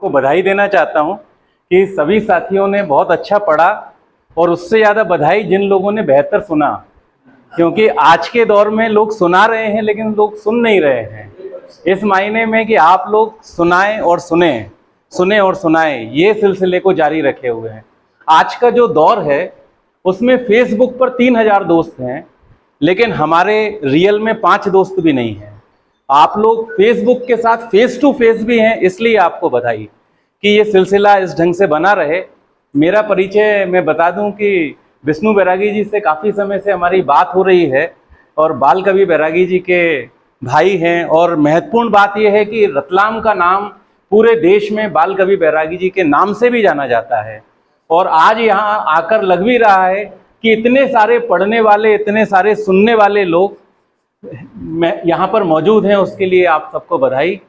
को बधाई देना चाहता हूं कि सभी साथियों ने बहुत अच्छा पढ़ा और उससे ज़्यादा बधाई जिन लोगों ने बेहतर सुना, क्योंकि आज के दौर में लोग सुना रहे हैं लेकिन लोग सुन नहीं रहे हैं। इस मायने में कि आप लोग सुनाएं और सुने, सुने और सुनाएं, ये सिलसिले को जारी रखे हुए हैं। आज का जो दौर है उसमें फेसबुक पर 3000 दोस्त हैं, लेकिन हमारे रियल में 5 दोस्त भी नहीं हैं। आप लोग फेसबुक के साथ फेस टू फेस भी हैं, इसलिए आपको बधाई कि ये सिलसिला इस ढंग से बना रहे। मेरा परिचय मैं बता दूं कि विष्णु बैरागी जी से काफ़ी समय से हमारी बात हो रही है और बाल कवि बैरागी जी के भाई हैं। और महत्वपूर्ण बात यह है कि रतलाम का नाम पूरे देश में बाल कवि बैरागी जी के नाम से भी जाना जाता है। और आज यहाँ आकर लग भी रहा है कि इतने सारे पढ़ने वाले, इतने सारे सुनने वाले लोग मैं यहाँ पर मौजूद हैं, उसके लिए आप सबको बधाई।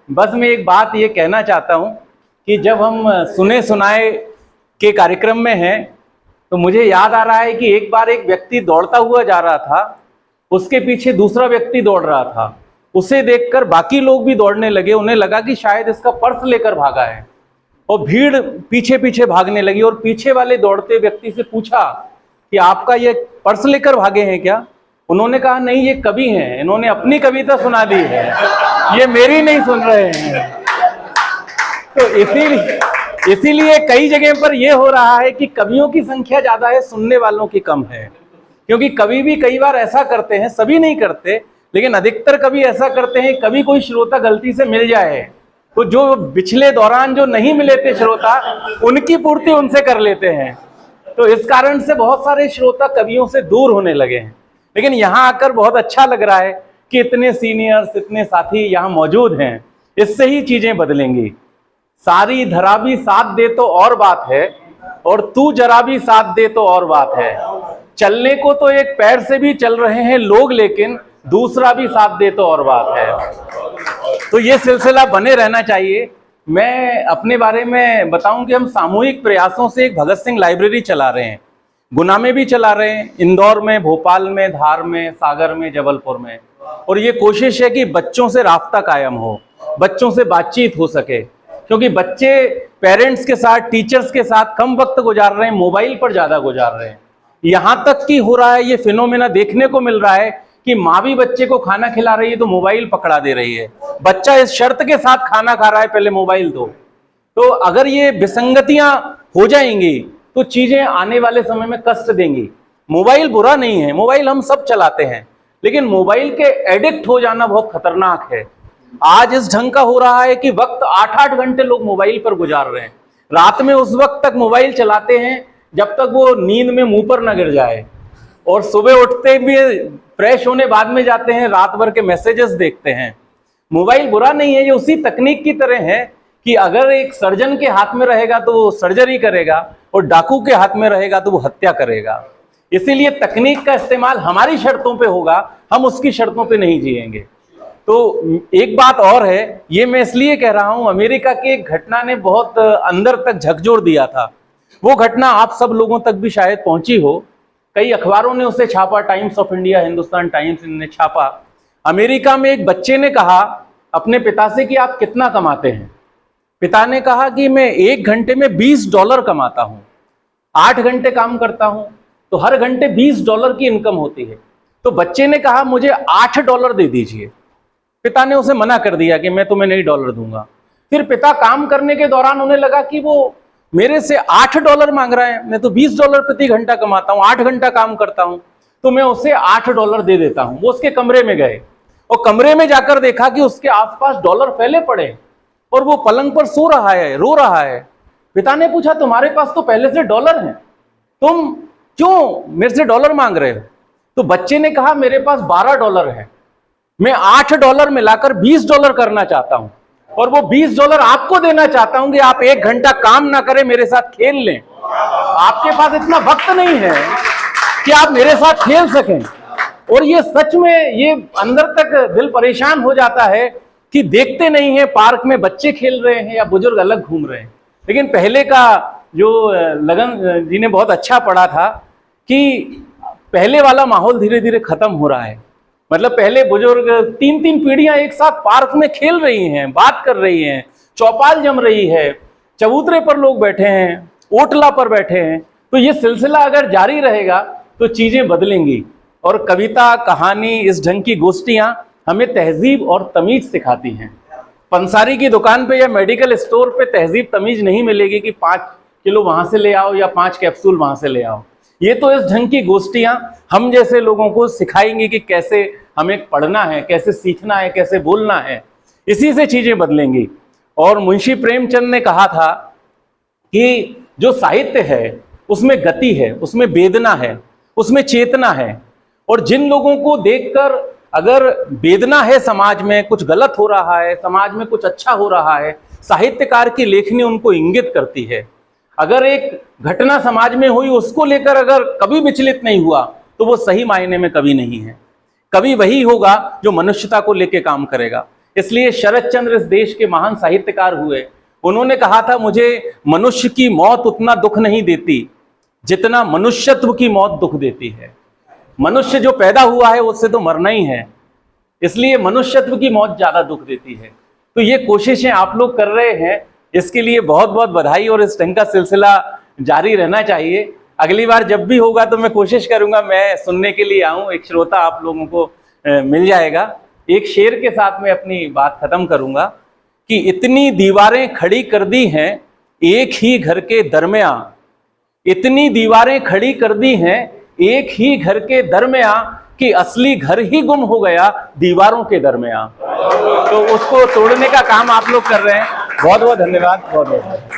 बस मैं एक बात ये कहना चाहता हूँ कि जब हम सुने सुनाए के कार्यक्रम में हैं तो मुझे याद आ रहा है कि एक बार एक व्यक्ति दौड़ता हुआ जा रहा था, उसके पीछे दूसरा व्यक्ति दौड़ रहा था। उसे देखकर बाकी लोग भी दौड़ने लगे, उन्हें लगा कि शायद इसका पर्स लेकर भागा है और भीड़ पीछे पीछे भागने लगी। और पीछे वाले दौड़ते व्यक्ति से पूछा कि आपका ये पर्स लेकर भागे हैं क्या? उन्होंने कहा नहीं, ये कवि हैं, इन्होंने अपनी कविता सुना दी है, ये मेरी नहीं सुन रहे हैं। तो इसीलिए कई जगह पर यह हो रहा है कि कवियों की संख्या ज्यादा है, सुनने वालों की कम है। क्योंकि कवि भी कई बार ऐसा करते हैं, सभी नहीं करते लेकिन अधिकतर कवि ऐसा करते हैं, कभी कोई श्रोता गलती से मिल जाए तो जो पिछले दौरान जो नहीं मिले थे श्रोता, उनकी पूर्ति उनसे कर लेते हैं। तो इस कारण से बहुत सारे श्रोता कवियों से दूर होने लगे हैं। लेकिन यहाँ आकर बहुत अच्छा लग रहा है कि इतने सीनियर्स, इतने साथी यहाँ मौजूद हैं। इससे ही चीजें बदलेंगी। सारी धरा भी साथ दे तो और बात है, और तू जरा भी साथ दे तो और बात है। चलने को तो एक पैर से भी चल रहे हैं लोग, लेकिन दूसरा भी साथ दे तो और बात है। तो ये सिलसिला बने रहना चाहिए। मैं अपने बारे में बताऊं कि हम सामूहिक प्रयासों से एक भगत सिंह लाइब्रेरी चला रहे हैं। गुना में भी चला रहे हैं, इंदौर में, भोपाल में, धार में, सागर में, जबलपुर में। और ये कोशिश है कि बच्चों से राब्ता कायम हो, बच्चों से बातचीत हो सके, क्योंकि बच्चे पेरेंट्स के साथ, टीचर्स के साथ कम वक्त गुजार रहे हैं, मोबाइल पर ज्यादा गुजार रहे हैं। यहां तक कि हो रहा है, ये फिनोमेना देखने को मिल रहा है कि माँ भी बच्चे को खाना खिला रही है तो मोबाइल पकड़ा दे रही है। बच्चा इस शर्त के साथ खाना खा रहा है पहले मोबाइल दो। तो अगर ये विसंगतियां हो जाएंगी तो चीजें आने वाले समय में कष्ट देंगी। मोबाइल बुरा नहीं है, मोबाइल हम सब चलाते हैं, लेकिन मोबाइल के एडिक्ट हो जाना बहुत खतरनाक है। आज इस ढंग का हो रहा है कि वक्त 8-8 घंटे लोग मोबाइल पर गुजार रहे हैं। रात में उस वक्त तक मोबाइल चलाते हैं जब तक वो नींद में मुंह पर न गिर जाए, और सुबह उठते भी फ्रेश होने बाद में जाते हैं, रात भर के मैसेजेस देखते हैं। मोबाइल बुरा नहीं है, ये उसी तकनीक की तरह है कि अगर एक सर्जन के हाथ में रहेगा तो वो सर्जरी करेगा, और डाकू के हाथ में रहेगा तो वो हत्या करेगा। इसीलिए तकनीक का इस्तेमाल हमारी शर्तों पे होगा, हम उसकी शर्तों पे नहीं जिएंगे। तो एक बात और है, ये मैं इसलिए कह रहा हूं, अमेरिका की एक घटना ने बहुत अंदर तक झकझोर दिया था। वो घटना आप सब लोगों तक भी शायद पहुंची हो, कई अखबारों ने उसे छापा, times of India, Hindustan times ने छापा। अमेरिका में एक बच्चे ने कहा अपने पिता से कि आप कितना कमाते हैं? पिता ने कहा कि मैं 1 घंटे में $20 कमाता हूं, 8 घंटे काम करता हूं तो हर घंटे $20 की इनकम होती है। तो बच्चे ने कहा मुझे $8 दे दीजिए। पिता ने उसे मना कर दिया कि मैं तुम्हें नहीं डॉलर दूंगा। फिर पिता काम करने के दौरान उन्हें लगा कि वो मेरे से $8 मांग रहा है, मैं तो $20 प्रति घंटा कमाता हूँ, 8 घंटा काम करता हूँ, तो मैं उसे $8 दे देता हूँ। वो उसके कमरे में गए और कमरे में जाकर देखा कि उसके आसपास डॉलर फैले पड़े और वो पलंग पर सो रहा है, रो रहा है। पिता ने पूछा तुम्हारे पास तो पहले से डॉलर हैं, तुम क्यों मेरे से डॉलर मांग रहे हो? तो बच्चे ने कहा मेरे पास $12 है, मैं $8 मिलाकर $20 करना चाहता हूं, और वो $20 आपको देना चाहता हूं कि आप 1 घंटा काम ना करें, मेरे साथ खेल लें। आपके पास इतना वक्त नहीं है कि आप मेरे साथ खेल सकें। और ये सच में, ये अंदर तक दिल परेशान हो जाता है कि देखते नहीं है पार्क में बच्चे खेल रहे हैं या बुजुर्ग अलग घूम रहे हैं। लेकिन पहले का जो लगन जी ने बहुत अच्छा पढ़ा था कि पहले वाला माहौल धीरे धीरे खत्म हो रहा है। मतलब पहले बुजुर्ग 3-3 पीढ़ियां एक साथ पार्क में खेल रही हैं, बात कर रही हैं, चौपाल जम रही है, चबूतरे पर लोग बैठे हैं, ओटला पर बैठे हैं। तो ये सिलसिला अगर जारी रहेगा तो चीजें बदलेंगी। और कविता, कहानी, इस ढंग की गोष्ठियां हमें तहजीब और तमीज सिखाती हैं। पंसारी की दुकान पे या मेडिकल स्टोर पे तहजीब तमीज नहीं मिलेगी कि 5 किलो वहां से ले आओ या 5 कैप्सूल वहां से ले आओ। ये तो इस ढंग की गोष्ठियां हम जैसे लोगों को सिखाएंगी कि कैसे हमें पढ़ना है, कैसे सीखना है, कैसे बोलना है। इसी से चीजें बदलेंगी। और मुंशी प्रेमचंद ने कहा था कि जो साहित्य है उसमें गति है, उसमें वेदना है, उसमें चेतना है। और जिन लोगों को देखकर अगर वेदना है, समाज में कुछ गलत हो रहा है, समाज में कुछ अच्छा हो रहा है, साहित्यकार की लेखनी उनको इंगित करती है। अगर एक घटना समाज में हुई, उसको लेकर अगर कभी विचलित नहीं हुआ तो वो सही मायने में कवि नहीं है। कवि वही होगा जो मनुष्यता को लेकर काम करेगा। इसलिए शरद चंद्र इस देश के महान साहित्यकार हुए। उन्होंने कहा था, मुझे मनुष्य की मौत उतना दुख नहीं देती जितना मनुष्यत्व की मौत दुख देती है। मनुष्य जो पैदा हुआ है उससे तो मरना ही है, इसलिए मनुष्यत्व की मौत ज्यादा दुख देती है। तो ये कोशिशें आप लोग कर रहे हैं, इसके लिए बहुत बहुत बधाई। और इस ढंग का सिलसिला जारी रहना चाहिए। अगली बार जब भी होगा तो मैं कोशिश करूंगा मैं सुनने के लिए आऊं, एक श्रोता आप लोगों को मिल जाएगा। एक शेर के साथ मैं अपनी बात खत्म करूंगा कि इतनी दीवारें खड़ी कर दी हैं एक ही घर के दरमियां, इतनी दीवारें खड़ी कर दी हैं एक ही घर के दरमियां कि असली घर ही गुम हो गया दीवारों के दरमियां। तो उसको तोड़ने का काम आप लोग कर रहे हैं। बहुत बहुत धन्यवाद। बहुत बहुत